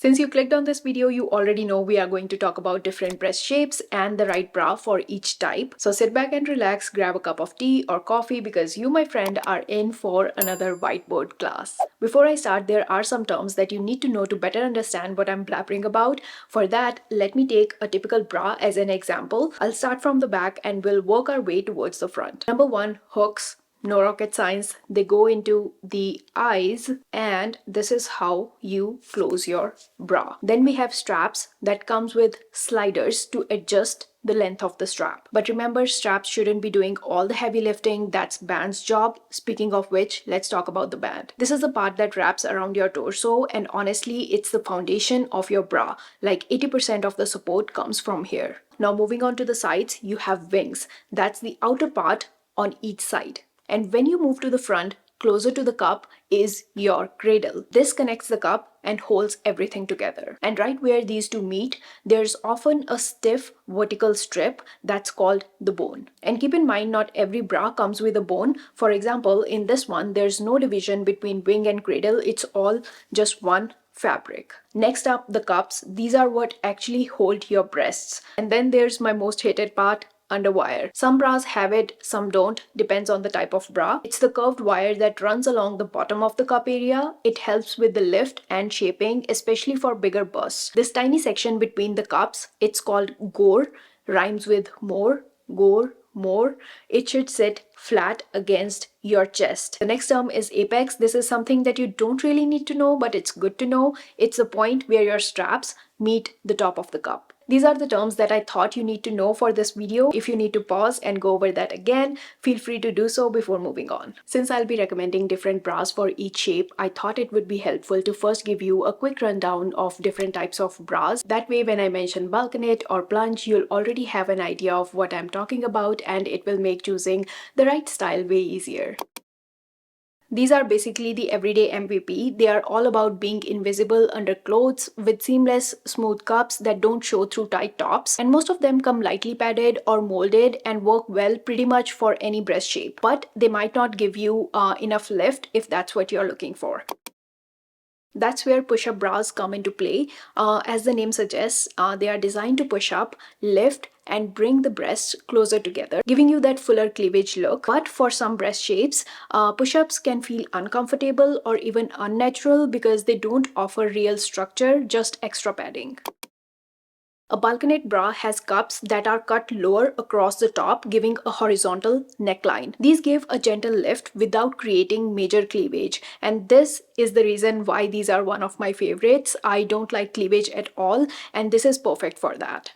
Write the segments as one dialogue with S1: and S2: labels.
S1: Since you clicked on this video, you already know we are going to talk about different breast shapes and the right bra for each type. So sit back and relax, grab a cup of tea or coffee because you, my friend, are in for another whiteboard class. Before I start, there are some terms that you need to know to better understand what I'm blabbering about. For that, let me take a typical bra as an example. I'll start from the back and we'll work our way towards the front. Number one, hooks. No rocket science, they go into the eyes and this is how you close your bra. Then we have straps that comes with sliders to adjust the length of the strap. But remember, straps shouldn't be doing all the heavy lifting, that's band's job. Speaking of which, let's talk about the band. This is the part that wraps around your torso and honestly, it's the foundation of your bra. Like 80% of the support comes from here. Now moving on to the sides, you have wings. That's the outer part on each side. And when you move to the front, closer to the cup is your cradle. This connects the cup and holds everything together. And right where these two meet, there's often a stiff vertical strip that's called the bone. And keep in mind, not every bra comes with a bone. For example, in this one, there's no division between wing and cradle. It's all just one fabric. Next up, the cups. These are what actually hold your breasts. And then there's my most hated part, underwire. Some bras have it, some don't, depends on the type of bra. It's the curved wire that runs along the bottom of the cup area. It helps with the lift and shaping, especially for bigger busts. This tiny section between the cups, it's called gore, rhymes with more, gore, more. It should sit flat against your chest. The next term is apex. This is something that you don't really need to know, but it's good to know. It's the point where your straps meet the top of the cup. These are the terms that I thought you need to know for this video. If you need to pause and go over that again, feel free to do so before moving on. Since I'll be recommending different bras for each shape, I thought it would be helpful to first give you a quick rundown of different types of bras. That way, when I mention balconette or plunge, you'll already have an idea of what I'm talking about and it will make choosing the right style way easier. These are basically the everyday MVP. They are all about being invisible under clothes with seamless, smooth cups that don't show through tight tops. And most of them come lightly padded or molded and work well pretty much for any breast shape. But they might not give you enough lift if that's what you're looking for. That's where push-up bras come into play. As the name suggests, they are designed to push up, lift, and bring the breasts closer together, giving you that fuller cleavage look. But for some breast shapes, push-ups can feel uncomfortable or even unnatural because they don't offer real structure, just extra padding. A balconette bra has cups that are cut lower across the top, giving a horizontal neckline. These give a gentle lift without creating major cleavage, and this is the reason why these are one of my favorites. I don't like cleavage at all, and this is perfect for that.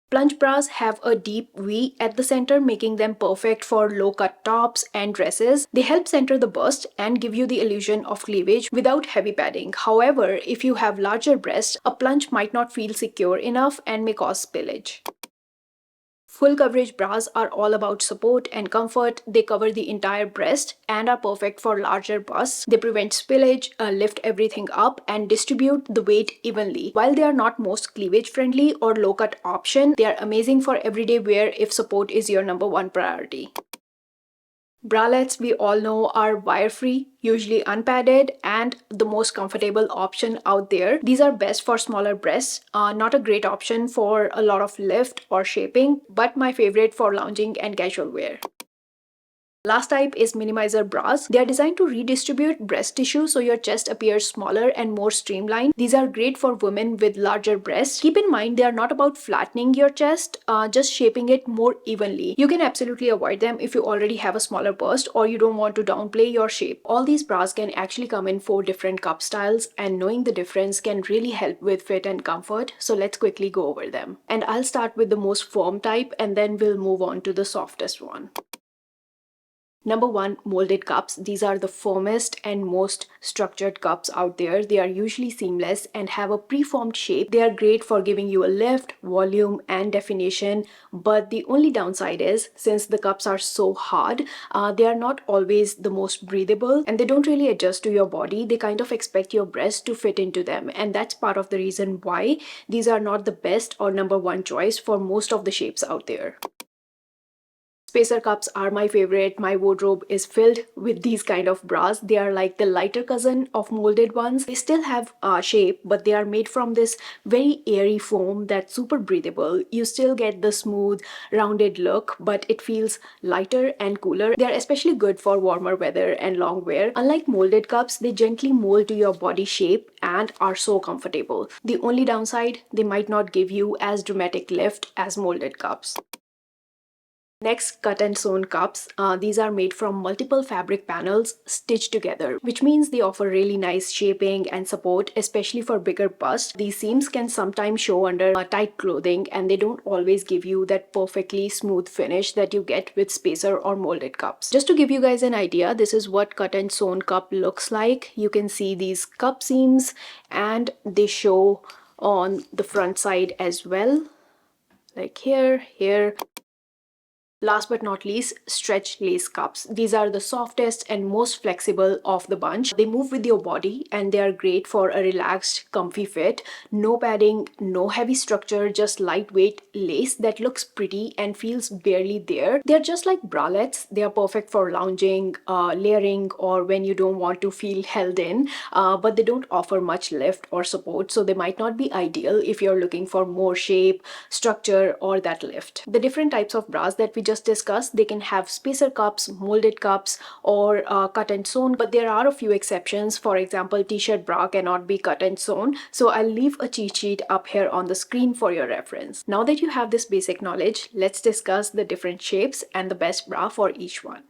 S1: Plunge bras have a deep V at the center, making them perfect for low-cut tops and dresses. They help center the bust and give you the illusion of cleavage without heavy padding. However, if you have larger breasts, a plunge might not feel secure enough and may cause spillage. Full coverage bras are all about support and comfort. They cover the entire breast and are perfect for larger busts. They prevent spillage, lift everything up, and distribute the weight evenly. While they are not most cleavage friendly or low cut option, they are amazing for everyday wear if support is your number one priority. Bralettes, we all know, are wire-free, usually unpadded, and the most comfortable option out there. These are best for smaller breasts, not a great option for a lot of lift or shaping, but my favorite for lounging and casual wear. Last type is minimizer bras. They are designed to redistribute breast tissue so your chest appears smaller and more streamlined. These are great for women with larger breasts. Keep in mind, they are not about flattening your chest, just shaping it more evenly. You can absolutely avoid them if you already have a smaller bust or you don't want to downplay your shape. All these bras can actually come in 4 different cup styles, and knowing the difference can really help with fit and comfort. So let's quickly go over them. And I'll start with the most firm type and then we'll move on to the softest one. Number one, molded cups. These are the firmest and most structured cups out there. They are usually seamless and have a preformed shape. They are great for giving you a lift, volume, and definition. But the only downside is, since the cups are so hard, they are not always the most breathable and they don't really adjust to your body. They kind of expect your breast to fit into them. And that's part of the reason why these are not the best or number one choice for most of the shapes out there. Spacer cups are my favorite. My wardrobe is filled with these kind of bras. They are like the lighter cousin of molded ones. They still have shape, but they are made from this very airy foam that's super breathable. You still get the smooth, rounded look, but it feels lighter and cooler. They are especially good for warmer weather and long wear. Unlike molded cups, they gently mold to your body shape and are so comfortable. The only downside, they might not give you as dramatic lift as molded cups. Next, cut and sewn cups. These are made from multiple fabric panels stitched together, which means they offer really nice shaping and support, especially for bigger busts. These seams can sometimes show under tight clothing, and they don't always give you that perfectly smooth finish that you get with spacer or molded cups. Just to give you guys an idea, this is what cut and sewn cup looks like. You can see these cup seams, and they show on the front side as well, like here. Last but not least, stretch lace cups. These are the softest and most flexible of the bunch. They move with your body and they are great for a relaxed, comfy fit. No padding, no heavy structure, just lightweight lace that looks pretty and feels barely there. They're just like bralettes. They are perfect for lounging, layering, or when you don't want to feel held in, but they don't offer much lift or support, so they might not be ideal if you're looking for more shape, structure, or that lift. The different types of bras that we just discussed, they can have spacer cups, molded cups, or cut and sewn, but there are a few exceptions. For example, t-shirt bra cannot be cut and sewn, so I'll leave a cheat sheet up here on the screen for your reference. Now that you have this basic knowledge, let's discuss the different shapes and the best bra for each one.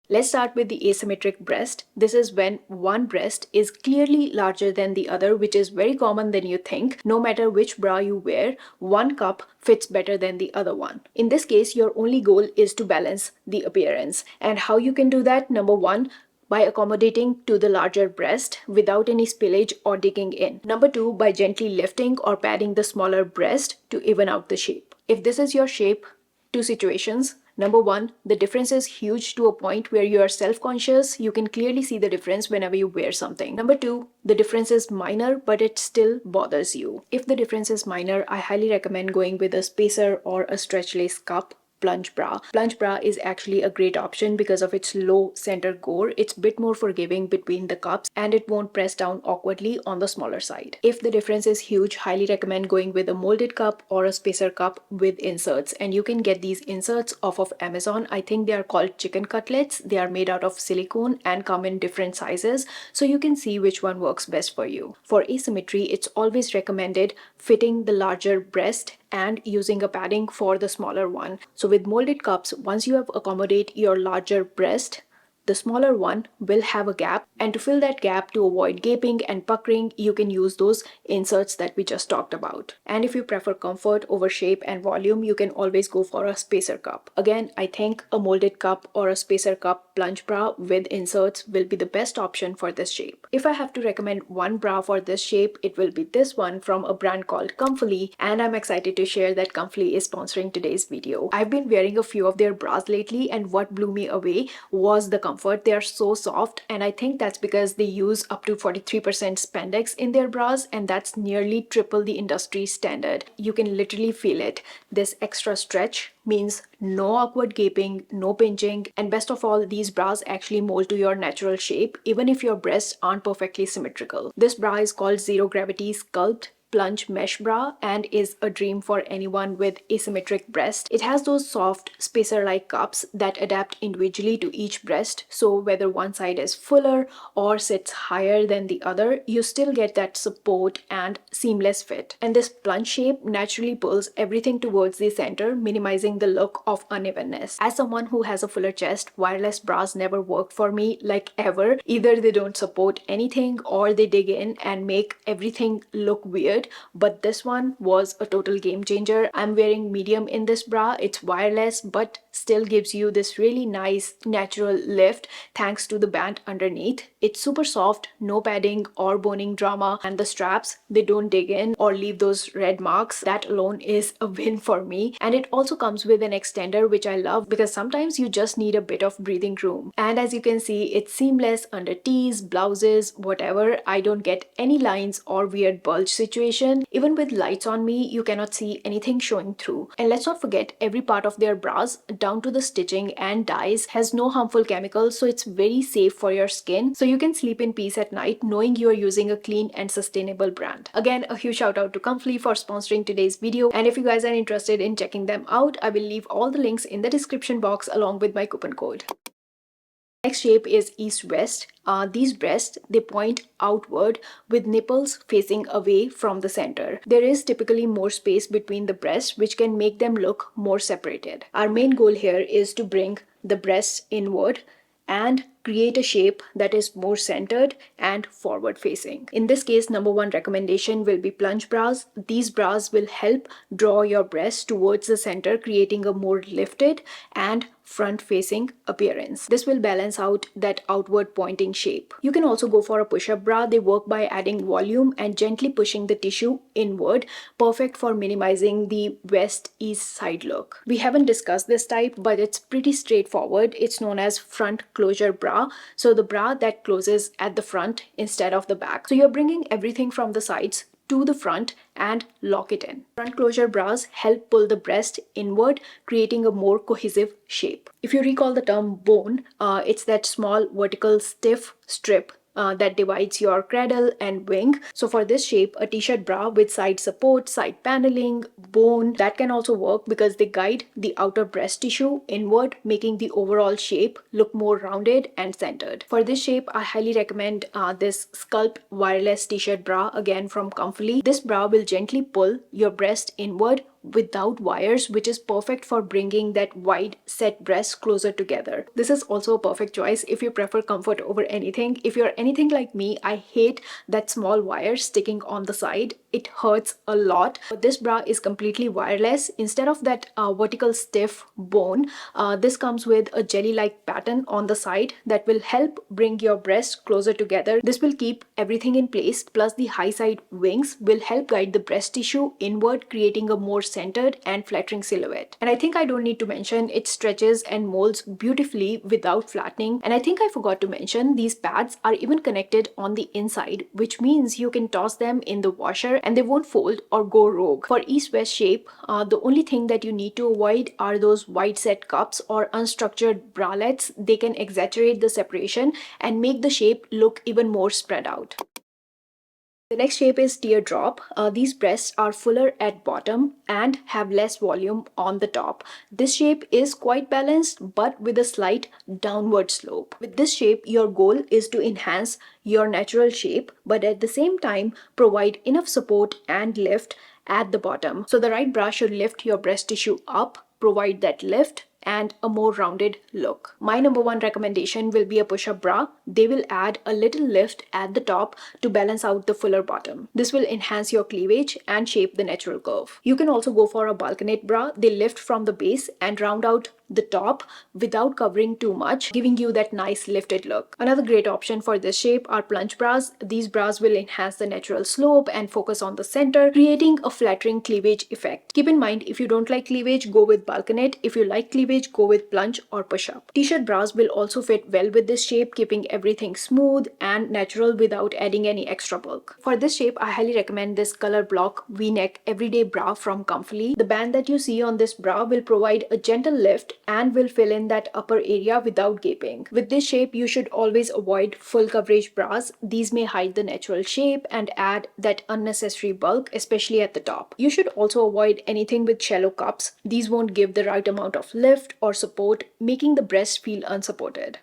S1: Let's start with the asymmetric breast. This is when one breast is clearly larger than the other, which is very common than you think. No matter which bra you wear, one cup fits better than the other one. In this case, your only goal is to balance the appearance. And how you can do that? Number one, by accommodating to the larger breast without any spillage or digging in. Number two, by gently lifting or padding the smaller breast to even out the shape. If this is your shape, two situations. Number one, the difference is huge to a point where you are self-conscious. You can clearly see the difference whenever you wear something. Number two, the difference is minor, but it still bothers you. If the difference is minor, I highly recommend going with a spacer or a stretch lace cup plunge bra. Plunge bra is actually a great option because of its low center gore. It's a bit more forgiving between the cups and it won't press down awkwardly on the smaller side. If the difference is huge, highly recommend going with a molded cup or a spacer cup with inserts, and you can get these inserts off of Amazon. I think they are called chicken cutlets. They are made out of silicone and come in different sizes, so you can see which one works best for you. For asymmetry, it's always recommended fitting the larger breast and using a padding for the smaller one. So with molded cups, once you have accommodate your larger breast, the smaller one will have a gap, and to fill that gap to avoid gaping and puckering, you can use those inserts that we just talked about. And if you prefer comfort over shape and volume, you can always go for a spacer cup. Again, I think a molded cup or a spacer cup plunge bra with inserts will be the best option for this shape. If I have to recommend one bra for this shape, it will be this one from a brand called Comfelie, and I'm excited to share that Comfelie is sponsoring today's video. I've been wearing a few of their bras lately, and what blew me away was the comfort. They are so soft, and I think that's because they use up to 43% spandex in their bras, and that's nearly triple the industry standard. You can literally feel it. This extra stretch means no awkward gaping, no pinching, and best of all, these bras actually mold to your natural shape even if your breasts aren't perfectly symmetrical. This bra is called Zero Gravity Sculpt Plunge Mesh Bra and is a dream for anyone with asymmetric breast. It has those soft spacer-like cups that adapt individually to each breast, so whether one side is fuller or sits higher than the other, you still get that support and seamless fit. And this plunge shape naturally pulls everything towards the center, minimizing the look of unevenness. As someone who has a fuller chest, wireless bras never worked for me, like ever. Either they don't support anything or they dig in and make everything look weird, but this one was a total game changer. I'm wearing medium in this bra. It's wireless but still gives you this really nice natural lift thanks to the band underneath. It's super soft, no padding or boning drama, and the straps, they don't dig in or leave those red marks. That alone is a win for me. And it also comes with an extender, which I love because sometimes you just need a bit of breathing room. And as you can see, it's seamless under tees, blouses, whatever. I don't get any lines or weird bulge situation. foundation. Even with lights on me, you cannot see anything showing through. And let's not forget, every part of their bras, down to the stitching and dyes, has no harmful chemicals, so it's very safe for your skin. So you can sleep in peace at night knowing you are using a clean and sustainable brand. Again, a huge shout out to Comfelie for sponsoring today's video. And if you guys are interested in checking them out, I will leave all the links in the description box along with my coupon code. Next shape is east-west. These breasts, they point outward with nipples facing away from the center. There is typically more space between the breasts, which can make them look more separated. Our main goal here is to bring the breasts inward and create a shape that is more centered and forward facing. In this case, number one recommendation will be plunge bras. These bras will help draw your breasts towards the center, creating a more lifted and front-facing appearance. This will balance out that outward pointing shape. You can also go for a push-up bra. They work by adding volume and gently pushing the tissue inward, perfect for minimizing the west-east side look. We haven't discussed this type, but it's pretty straightforward. It's known as front closure bra. So the bra that closes at the front instead of the back. So you're bringing everything from the sides to the front and lock it in. Front closure bras help pull the breast inward, creating a more cohesive shape. If you recall the term bone, it's that small vertical stiff strip that divides your cradle and wing. So for this shape, a t-shirt bra with side support, side paneling, bone, that can also work because they guide the outer breast tissue inward, making the overall shape look more rounded and centered. For this shape, I highly recommend this Sculpt wireless t-shirt bra, again from Comfelie. This bra will gently pull your breast inward without wires, which is perfect for bringing that wide set breast closer together. This is also a perfect choice if you prefer comfort over anything. If you're anything like me, I hate that small wire sticking on the side. It hurts a lot. But this bra is completely wireless. Instead of that vertical stiff bone, this comes with a jelly-like pattern on the side that will help bring your breast closer together. This will keep everything in place, plus the high side wings will help guide the breast tissue inward, creating a more centered and flattering silhouette. And I think I don't need to mention, it stretches and molds beautifully without flattening. And I think I forgot to mention, these pads are even connected on the inside, which means you can toss them in the washer and they won't fold or go rogue. For east-west shape, the only thing that you need to avoid are those wide set cups or unstructured bralettes. They can exaggerate the separation and make the shape look even more spread out. The next shape is teardrop. These breasts are fuller at bottom and have less volume on the top. This shape is quite balanced but with a slight downward slope. With this shape, your goal is to enhance your natural shape but at the same time provide enough support and lift at the bottom. So the right bra should lift your breast tissue up, provide that lift and a more rounded look. My number one recommendation will be a push-up bra. They will add a little lift at the top to balance out the fuller bottom. This will enhance your cleavage and shape the natural curve. You can also go for a balconette bra. They lift from the base and round out the top without covering too much, giving you that nice lifted look. Another great option for this shape are plunge bras. These bras will enhance the natural slope and focus on the center, creating a flattering cleavage effect. Keep in mind, if you don't like cleavage, go with balconette. If you like cleavage, go with plunge or push-up. T-shirt bras will also fit well with this shape, keeping everything smooth and natural without adding any extra bulk. For this shape, I highly recommend this color block V-neck everyday bra from Comfelie. The band that you see on this bra will provide a gentle lift and will fill in that upper area without gaping. With this shape, you should always avoid full coverage bras. These may hide the natural shape and add that unnecessary bulk, especially at the top. You should also avoid anything with shallow cups. These won't give the right amount of lift or support, making the breast feel unsupported.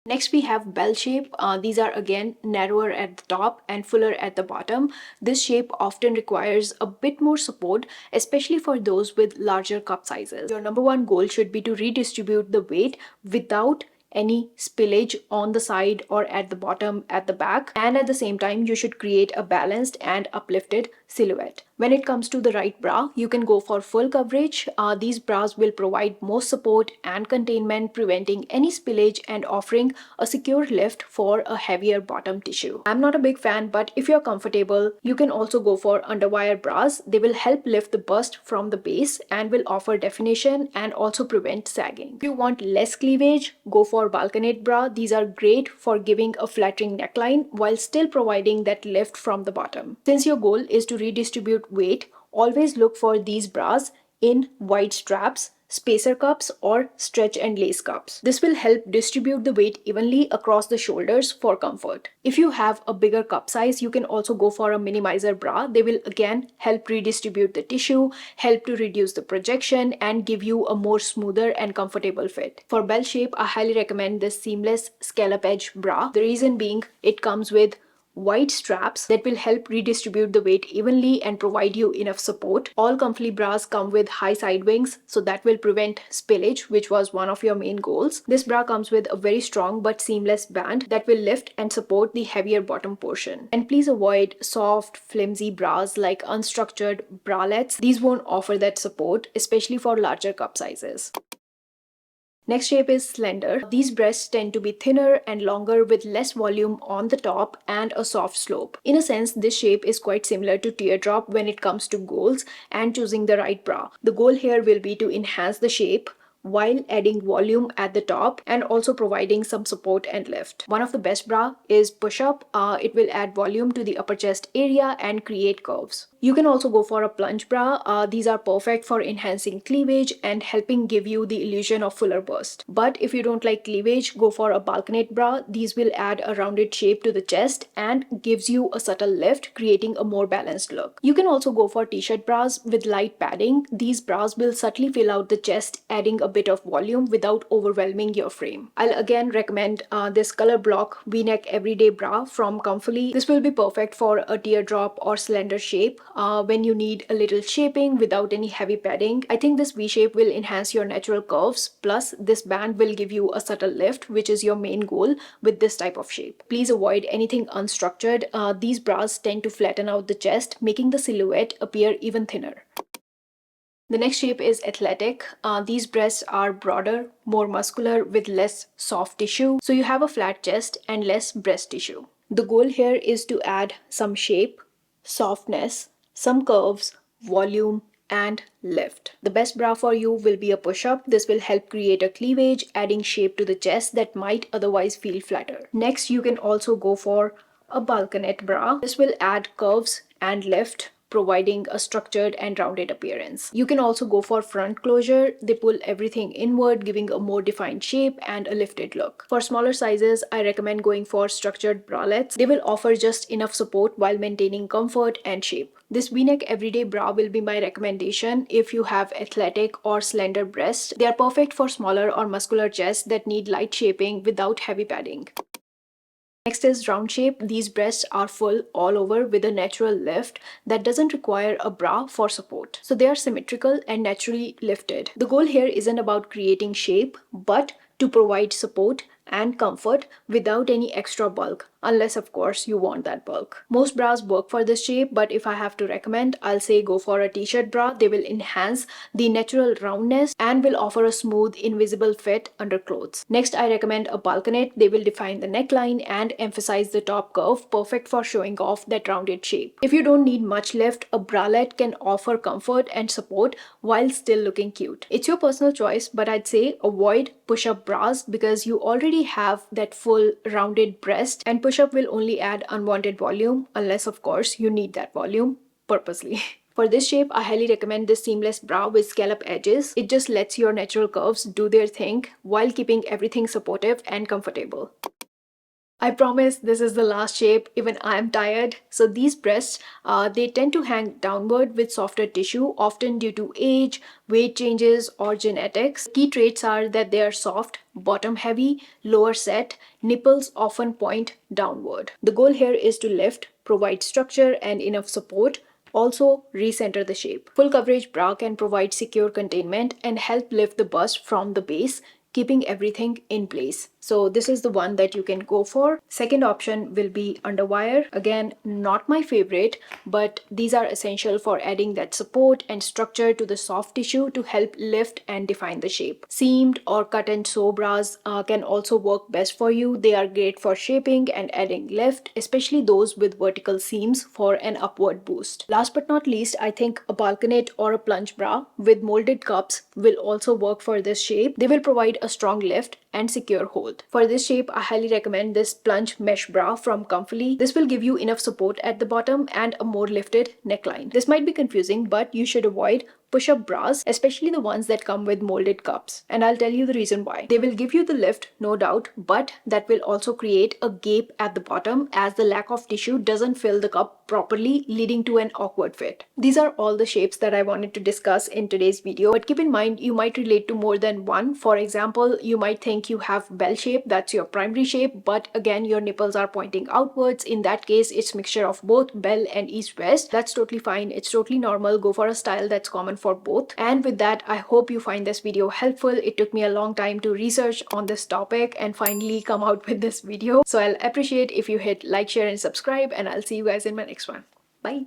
S1: Next, we have bell shape. These are again narrower at the top and fuller at the bottom. This shape often requires a bit more support, especially for those with larger cup sizes. Your number one goal should be to redistribute the weight without any spillage on the side or at the bottom at the back, and at the same time you should create a balanced and uplifted silhouette. When it comes to the right bra, you can go for full coverage. These bras will provide more support and containment, preventing any spillage and offering a secure lift for a heavier bottom tissue. I'm not a big fan, but if you're comfortable, you can also go for underwire bras. They will help lift the bust from the base and will offer definition and also prevent sagging. If you want less cleavage, go for balconette bra. These are great for giving a flattering neckline while still providing that lift from the bottom. Since your goal is to redistribute weight, always look for these bras in wide straps, spacer cups, or stretch and lace cups. This will help distribute the weight evenly across the shoulders for comfort. If you have a bigger cup size, you can also go for a minimizer bra. They will again help redistribute the tissue, help to reduce the projection, and give you a more smoother and comfortable fit. For bell shape, I highly recommend this seamless scallop edge bra. The reason being, it comes with wide straps that will help redistribute the weight evenly and provide you enough support. All Comfelie bras come with high side wings, so that will prevent spillage, which was one of your main goals. This bra comes with a very strong but seamless band that will lift and support the heavier bottom portion. And please avoid soft, flimsy bras like unstructured bralettes. These won't offer that support, especially for larger cup sizes. Next shape is slender. These breasts tend to be thinner and longer with less volume on the top and a soft slope. In a sense, this shape is quite similar to teardrop when it comes to goals and choosing the right bra. The goal here will be to enhance the shape while adding volume at the top and also providing some support and lift. One of the best bra is push-up. It will add volume to the upper chest area and create curves. You can also go for a plunge bra. These are perfect for enhancing cleavage and helping give you the illusion of fuller bust. But if you don't like cleavage, go for a balconette bra. These will add a rounded shape to the chest and gives you a subtle lift, creating a more balanced look. You can also go for t-shirt bras with light padding. These bras will subtly fill out the chest, adding a bit of volume without overwhelming your frame. I'll again recommend this color block v-neck everyday bra from Comfelie. This will be perfect for a teardrop or slender shape when you need a little shaping without any heavy padding. I think this V-shape will enhance your natural curves, plus this band will give you a subtle lift, which is your main goal with this type of shape. Please avoid anything unstructured. These bras tend to flatten out the chest, making the silhouette appear even thinner. The next shape is athletic. These breasts are broader, more muscular with less soft tissue. So you have a flat chest and less breast tissue. The goal here is to add some shape, softness, some curves, volume, and lift. The best bra for you will be a push-up. This will help create a cleavage, adding shape to the chest that might otherwise feel flatter. Next, you can also go for a balconette bra. This will add curves and lift, providing a structured and rounded appearance. You can also go for front closure. They pull everything inward, giving a more defined shape and a lifted look. For smaller sizes, I recommend going for structured bralettes. They will offer just enough support while maintaining comfort and shape. This V-neck everyday bra will be my recommendation if you have athletic or slender breasts. They are perfect for smaller or muscular chests that need light shaping without heavy padding. Next is round shape. These breasts are full all over with a natural lift that doesn't require a bra for support. So they are symmetrical and naturally lifted. The goal here isn't about creating shape, but to provide support and comfort without any extra bulk, unless of course you want that bulk. Most bras work for this shape, but if I have to recommend, I'll say go for a t-shirt bra. They will enhance the natural roundness and will offer a smooth, invisible fit under clothes. Next, I recommend a balconette. They will define the neckline and emphasize the top curve, perfect for showing off that rounded shape. If you don't need much lift, a bralette can offer comfort and support while still looking cute. It's your personal choice, but I'd say avoid push-up bras because you already have that full rounded breast, and push-up will only add unwanted volume unless of course you need that volume purposely. For this shape, I highly recommend this seamless bra with scallop edges. It just lets your natural curves do their thing while keeping everything supportive and comfortable. I promise this is the last shape. Even I am tired. So these breasts, they tend to hang downward with softer tissue, often due to age, weight changes, or genetics. Key traits are that they are soft, bottom heavy, lower set, nipples often point downward. The goal here is to lift, provide structure and enough support, also recenter the shape. Full coverage bra can provide secure containment and help lift the bust from the base, keeping everything in place. So this is the one that you can go for. Second option will be underwire. Again, not my favorite, but these are essential for adding that support and structure to the soft tissue to help lift and define the shape. Seamed or cut and sew bras can also work best for you. They are great for shaping and adding lift, especially those with vertical seams for an upward boost. Last but not least, I think a balconette or a plunge bra with molded cups will also work for this shape. They will provide a strong lift and secure hold. For this shape, I highly recommend this plunge mesh bra from Comfelie. This will give you enough support at the bottom and a more lifted neckline. This might be confusing, but you should avoid push-up bras, especially the ones that come with molded cups. And I'll tell you the reason why. They will give you the lift, no doubt, but that will also create a gape at the bottom as the lack of tissue doesn't fill the cup properly, leading to an awkward fit. These are all the shapes that I wanted to discuss in today's video, but keep in mind you might relate to more than one. For example, you might think you have bell shape, that's your primary shape, but again your nipples are pointing outwards. In that case, it's mixture of both bell and east-west. That's totally fine. It's totally normal. Go for a style that's common for both. And with that, I hope you find this video helpful. It took me a long time to research on this topic and finally come out with this video. So I'll appreciate if you hit like, share, and subscribe, and I'll see you guys in my next one. Bye.